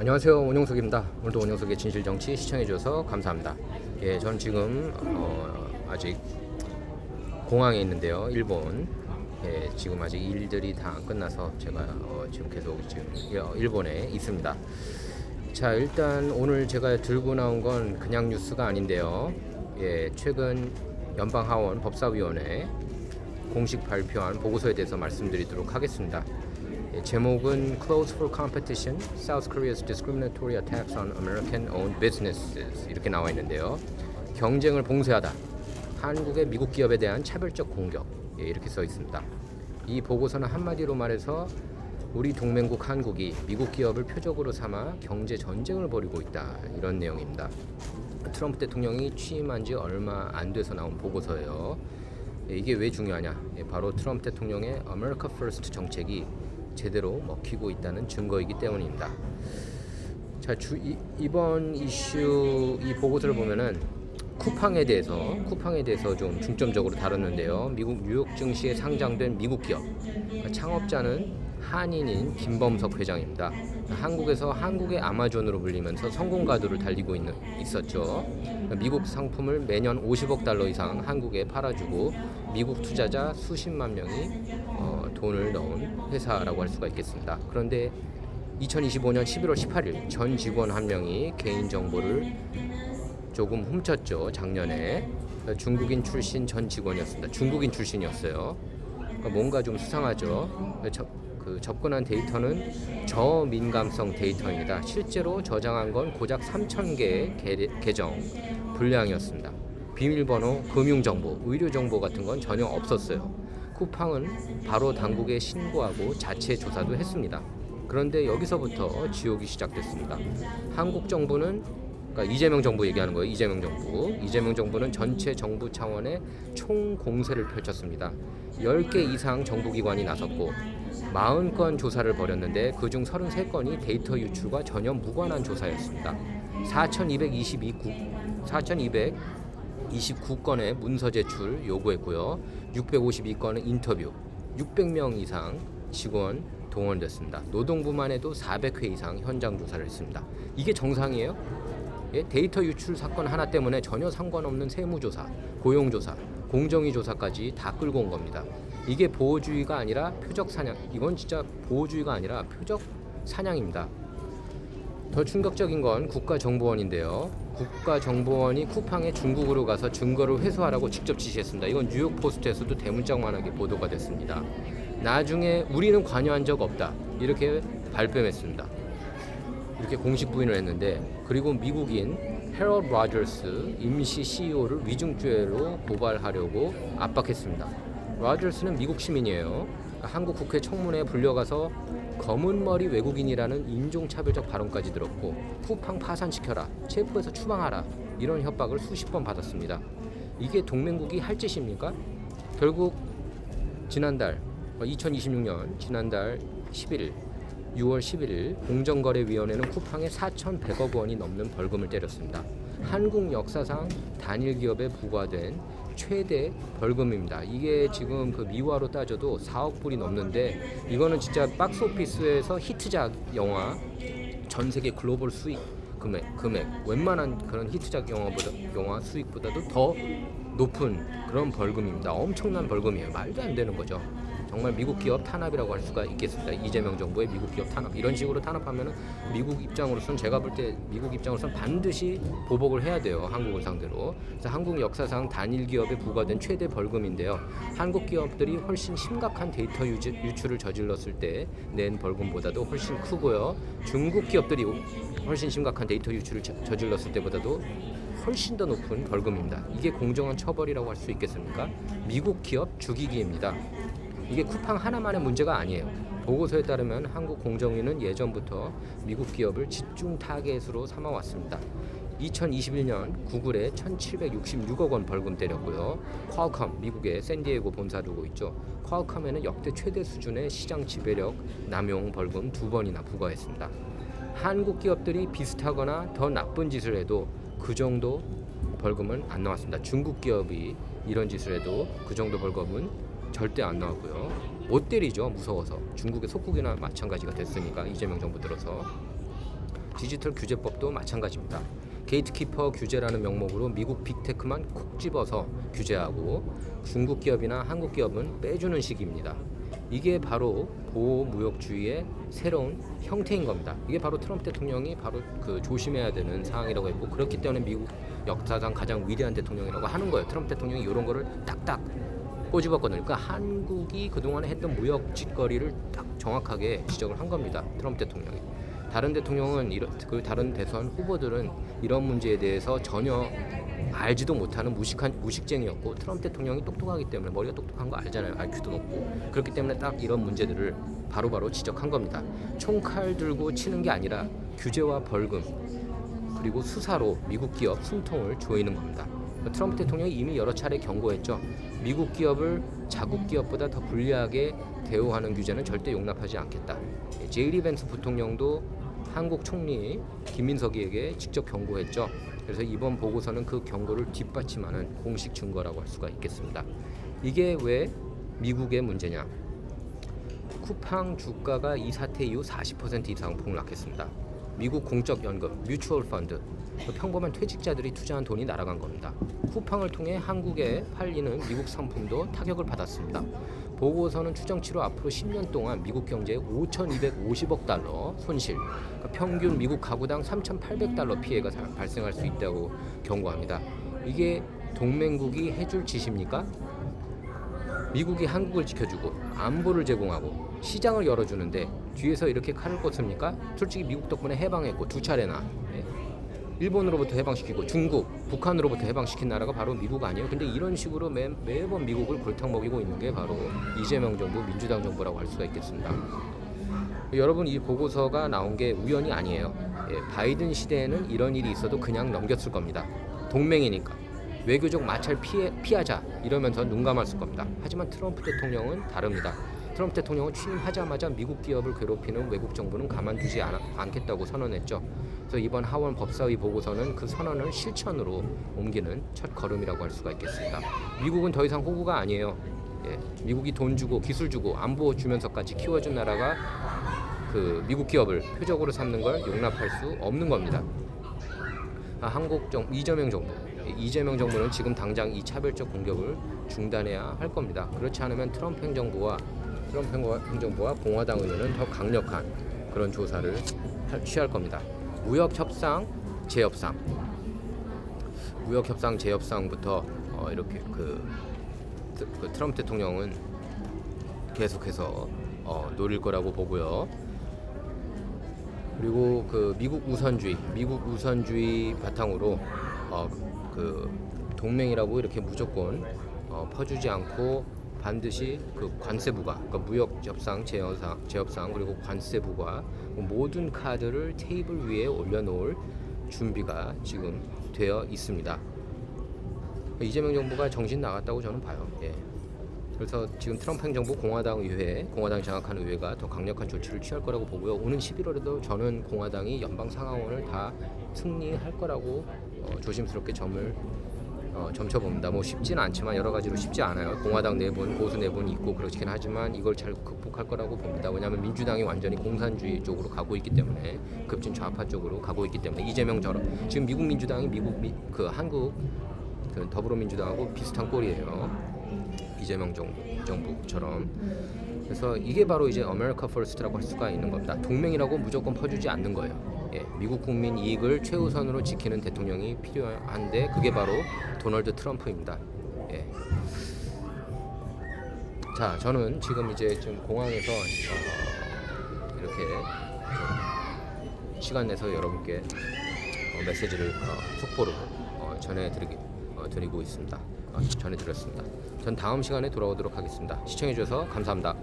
안녕하세요, 원용석입니다. 오늘도 원용석의 진실정치 시청해주셔서 감사합니다. 예, 저는 지금 아직 공항에 있는데요, 일본. 예, 지금 아직 일들이 다 안 끝나서 제가 지금 계속 지금 일본에 있습니다. 자, 일단 오늘 제가 들고 나온 건 그냥 뉴스가 아닌데요. 예, 최근 연방하원 법사위원회 공식 발표한 보고서에 대해서 말씀드리도록 하겠습니다. 제목은 Close for Competition: South Korea's Discriminatory Attacks on American-Owned Businesses 이렇게 나와 있는데요. 경쟁을 봉쇄하다. 한국의 미국 기업에 대한 차별적 공격. 이렇게 써 있습니다. 이 보고서는 한마디로 말해서 우리 동맹국 한국이 미국 기업을 표적으로 삼아 경제 전쟁을 벌이고 있다. 이런 내용입니다. 트럼프 대통령이 취임한 지 얼마 안 돼서 나온 보고서예요. 이게 왜 중요하냐? 바로 트럼프 대통령의 America First 정책이 제대로 먹히고 있다는 증거이기 때문입니다. 자, 이번 이슈 이 보고서를 보면은 쿠팡에 대해서 좀 중점적으로 다뤘는데요. 미국 뉴욕 증시에 상장된 미국 기업 창업자는 한인인 김범석 회장입니다. 한국에서 한국의 아마존으로 불리면서 성공 가도를 달리고 있었죠. 미국 상품을 매년 50억 달러 이상 한국에 팔아주고 미국 투자자 수십만 명이 돈을 넣은 회사라고 할 수가 있겠습니다. 그런데 2025년 11월 18일 전 직원 한 명이 개인정보를 조금 훔쳤죠. 작년에 중국인 출신 전 직원이었습니다. 중국인 출신이었어요. 뭔가 좀 수상하죠. 접근한 데이터는 저민감성 데이터입니다. 실제로 저장한 건 고작 3,000개의 계정 분량이었습니다. 비밀번호, 금융정보, 의료정보 같은 건 전혀 없었어요. 쿠팡은 바로 당국에 신고하고 자체 조사도 했습니다. 그런데 여기서부터 지옥이 시작됐습니다. 한국 정부는 그러니까 이재명 정부 얘기하는 거예요. 이재명 정부는 전체 정부 차원의 총공세를 펼쳤습니다. 10개 이상 정부기관이 나섰고 40건 조사를 벌였는데 그중 33건이 데이터 유출과 전혀 무관한 조사였습니다. 4,229건의 문서 제출 요구했고요. 652건의 인터뷰, 600명 이상 직원 동원됐습니다. 노동부만 해도 400회 이상 현장 조사를 했습니다. 이게 정상이에요? 예? 데이터 유출 사건 하나 때문에 전혀 상관없는 세무조사, 고용조사, 공정위조사까지 다 끌고 온 겁니다. 이게 보호주의가 아니라 표적 사냥. 이건 진짜 보호주의가 아니라 표적 사냥입니다. 더 충격적인 건 국가정보원인데요. 국가정보원이 쿠팡에 중국으로 가서 증거를 회수하라고 직접 지시했습니다. 이건 뉴욕 포스트에서도 대문짝만하게 보도가 됐습니다. 나중에 우리는 관여한 적 없다. 이렇게 발뺌했습니다. 이렇게 공식 부인을 했는데, 그리고 미국인 헤럴드 로저스 임시 CEO를 위증죄로 고발하려고 압박했습니다. 로저스는 미국 시민이에요. 한국 국회 청문회에 불려가서 검은머리 외국인이라는 인종차별적 발언까지 들었고 쿠팡 파산시켜라, 체포해서 추방하라 이런 협박을 수십 번 받았습니다. 이게 동맹국이 할 짓입니까? 결국 지난달 2026년 지난달 6월 11일 공정거래위원회는 쿠팡에 4,100억 원이 넘는 벌금을 때렸습니다. 한국 역사상 단일 기업에 부과된 최대 벌금입니다. 이게 지금 그 미화로 따져도 4억 불이 넘는데, 이거는 진짜 박스오피스에서 히트작 영화 전 세계 글로벌 수익 금액 웬만한 그런 히트작 영화 수익보다도 더 높은 그런 벌금입니다. 엄청난 벌금이에요. 말도 안 되는 거죠. 정말 미국 기업 탄압이라고 할 수가 있겠습니다. 이재명 정부의 미국 기업 탄압. 이런 식으로 탄압하면은 미국 입장으로서는, 제가 볼 때 미국 입장으로서는 반드시 보복을 해야 돼요. 한국을 상대로. 그래서 한국 역사상 단일 기업에 부과된 최대 벌금인데요. 한국 기업들이 훨씬 심각한 데이터 유출을 저질렀을 때 낸 벌금보다도 훨씬 크고요. 중국 기업들이 훨씬 심각한 데이터 유출을 저질렀을 때보다도 훨씬 더 높은 벌금입니다. 이게 공정한 처벌이라고 할 수 있겠습니까? 미국 기업 죽이기입니다. 이게 쿠팡 하나만의 문제가 아니에요. 보고서에 따르면 한국 공정위는 예전부터 미국 기업을 집중 타겟으로 삼아왔습니다. 2021년 구글에 1,766억 원 벌금 때렸고요. 퀄컴, 미국의 샌디에고 본사 두고 있죠. 퀄컴에는 역대 최대 수준의 시장 지배력 남용 벌금 2번이나 부과했습니다. 한국 기업들이 비슷하거나 더 나쁜 짓을 해도 그 정도 벌금은 안 나왔습니다. 중국 기업이 이런 짓을 해도 그 정도 벌금은 절대 안 나왔고요. 못 때리죠, 무서워서. 중국의 속국이나 마찬가지가 됐으니까, 이재명 정부 들어서. 디지털 규제법도 마찬가지입니다. 게이트키퍼 규제라는 명목으로 미국 빅테크만 콕 집어서 규제하고 중국 기업이나 한국 기업은 빼주는 식입니다. 이게 바로 보호무역주의의 새로운 형태인 겁니다. 이게 바로 트럼프 대통령이 바로 그 조심해야 되는 사항이라고 했고, 그렇기 때문에 미국 역사상 가장 위대한 대통령이라고 하는 거예요. 트럼프 대통령이 이런 거를 딱딱 꼬집었거든요. 그러니까 한국이 그동안에 했던 무역 짓거리를 딱 정확하게 지적을 한 겁니다. 트럼프 대통령이. 다른 대통령은 그 다른 대선 후보들은 이런 문제에 대해서 전혀 알지도 못하는 무식쟁이였고, 트럼프 대통령이 똑똑하기 때문에, 머리가 똑똑한 거 알잖아요. IQ도 높고. 그렇기 때문에 딱 이런 문제들을 바로바로 지적한 겁니다. 총칼 들고 치는 게 아니라 규제와 벌금 그리고 수사로 미국 기업 숨통을 조이는 겁니다. 트럼프 대통령이 이미 여러 차례 경고했죠. 미국 기업을 자국 기업보다 더 불리하게 대우하는 규제는 절대 용납하지 않겠다. 제이리 벤스 부통령도 한국 총리 김민석이에게 직접 경고했죠. 그래서 이번 보고서는 그 경고를 뒷받침하는 공식 증거라고 할 수가 있겠습니다. 이게 왜 미국의 문제냐? 쿠팡 주가가 이 사태 이후 40% 이상 폭락했습니다. 미국 공적 연금, 뮤추얼 펀드, 평범한 퇴직자들이 투자한 돈이 날아간 겁니다. 쿠팡을 통해 한국에 팔리는 미국 상품도 타격을 받았습니다. 보고서는 추정치로 앞으로 10년 동안 미국 경제에 5,250억 달러 손실, 그러니까 평균 미국 가구당 3,800달러 피해가 발생할 수 있다고 경고합니다. 이게 동맹국이 해줄 짓입니까? 미국이 한국을 지켜주고 안보를 제공하고 시장을 열어주는데 뒤에서 이렇게 칼을 꽂습니까? 솔직히 미국 덕분에 해방했고 2차례나 일본으로부터 해방시키고 중국, 북한으로부터 해방시킨 나라가 바로 미국 아니에요? 근데 이런 식으로 매번 미국을 골탕 먹이고 있는 게 바로 이재명 정부, 민주당 정부라고 할 수가 있겠습니다. 여러분, 이 보고서가 나온 게 우연이 아니에요. 바이든 시대에는 이런 일이 있어도 그냥 넘겼을 겁니다. 동맹이니까. 외교적 마찰 피하자 이러면서 눈 감았을 겁니다. 하지만 트럼프 대통령은 다릅니다. 트럼프 대통령은 취임하자마자 미국 기업을 괴롭히는 외국 정부는 가만두지 않겠다고 선언했죠. 그래서 이번 하원 법사위 보고서는 그 선언을 실천으로 옮기는 첫 걸음이라고 할 수가 있겠습니다. 미국은 더 이상 호구가 아니에요. 미국이 돈 주고 기술 주고 안보 주면서까지 키워준 나라가 그 미국 기업을 표적으로 삼는 걸 용납할 수 없는 겁니다. 이재명 정부는 지금 당장 이 차별적 공격을 중단해야 할 겁니다. 그렇지 않으면 트럼프 행정부와 공화당 의회는 더 강력한 그런 조사를 취할 겁니다. 무역협상 재협상부터 이렇게 그 트럼프 대통령은 계속해서 노릴 거라고 보고요. 그리고 그 미국 우선주의 바탕으로 그 동맹이라고 이렇게 무조건 퍼주지 않고 반드시 그 관세부가, 그러니까 무역 협상, 재협상 그리고 관세부가 모든 카드를 테이블 위에 올려놓을 준비가 지금 되어 있습니다. 이재명 정부가 정신 나갔다고 저는 봐요. 그래서 지금 트럼프 행정부 공화당이 장악한 의회가 더 강력한 조치를 취할 거라고 보고요. 오는 11월에도 저는 공화당이 연방 상하원을 다 승리할 거라고 조심스럽게 점쳐봅니다. 뭐 쉽지는 않지만 여러 가지로 쉽지 않아요. 공화당 내분, 보수 내분이 있고 그렇긴 하지만 이걸 잘 극복할 거라고 봅니다. 왜냐하면 민주당이 완전히 공산주의 쪽으로 가고 있기 때문에, 급진 좌파 쪽으로 가고 있기 때문에, 이재명처럼 지금 미국 민주당이 한국 그 더불어민주당하고 비슷한 꼴이에요. 이재명 정부처럼. 그래서 이게 바로 이제 아메리카 퍼스트라고 할 수가 있는 겁니다. 동맹이라고 무조건 퍼주지 않는 거예요. 미국 국민 이익을 최우선으로 지키는 대통령이 필요한데 그게 바로 도널드 트럼프입니다. 자, 저는 지금 이제 좀 공항에서 이렇게 시간 내서 여러분께 메시지를 속보로 전해드리고 있습니다. 전해드렸습니다. 전 다음 시간에 돌아오도록 하겠습니다. 시청해주셔서 감사합니다.